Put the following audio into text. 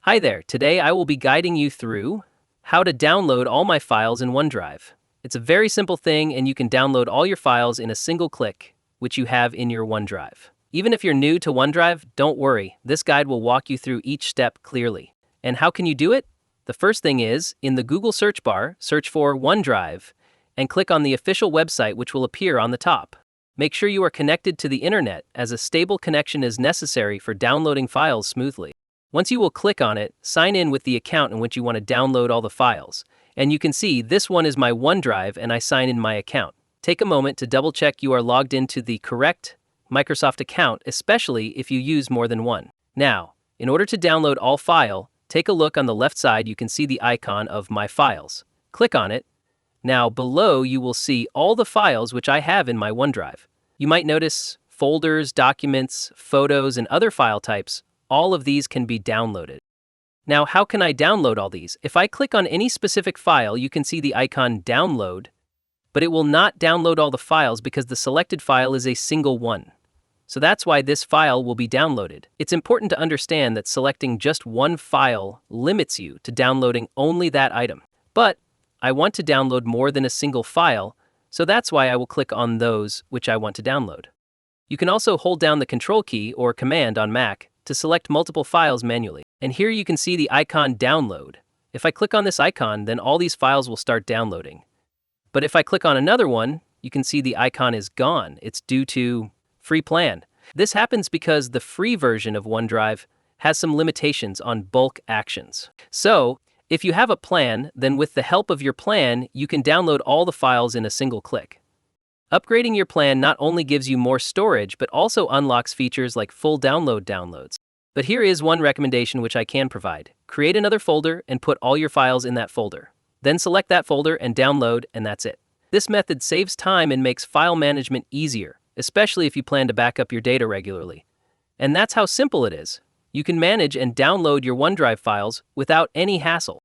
Hi there, today I will be guiding you through how to download all my files in OneDrive. It's a very simple thing and you can download all your files in a single click, which you have in your OneDrive. Even if you're new to OneDrive, don't worry, this guide will walk you through each step clearly. And how can you do it? The first thing is, in the Google search bar, search for OneDrive and click on the official website which will appear on the top. Make sure you are connected to the internet as a stable connection is necessary for downloading files smoothly. Once you will click on it, sign in with the account in which you want to download all the files. And you can see this one is my OneDrive and I sign in my account. Take a moment to double check you are logged into the correct Microsoft account, especially if you use more than one. Now, in order to download all file, take a look on the left side. You can see the icon of My Files. Click on it. Now below you will see all the files which I have in my OneDrive. You might notice folders, documents, photos, and other file types. All of these can be downloaded. Now, how can I download all these? If I click on any specific file, you can see the icon Download, but it will not download all the files because the selected file is a single one. So that's why this file will be downloaded. It's important to understand that selecting just one file limits you to downloading only that item. But I want to download more than a single file, so that's why I will click on those which I want to download. You can also hold down the Control key or Command on Mac to select multiple files manually. And here you can see the icon Download. If I click on this icon, then all these files will start downloading. But if I click on another one, you can see the icon is gone. It's due to free plan. This happens because the free version of OneDrive has some limitations on bulk actions. So, if you have a plan, then with the help of your plan, you can download all the files in a single click. Upgrading your plan not only gives you more storage, but also unlocks features like full downloads. But here is one recommendation which I can provide. Create another folder and put all your files in that folder. Then select that folder and download, and that's it. This method saves time and makes file management easier, especially if you plan to back up your data regularly. And that's how simple it is. You can manage and download your OneDrive files without any hassle.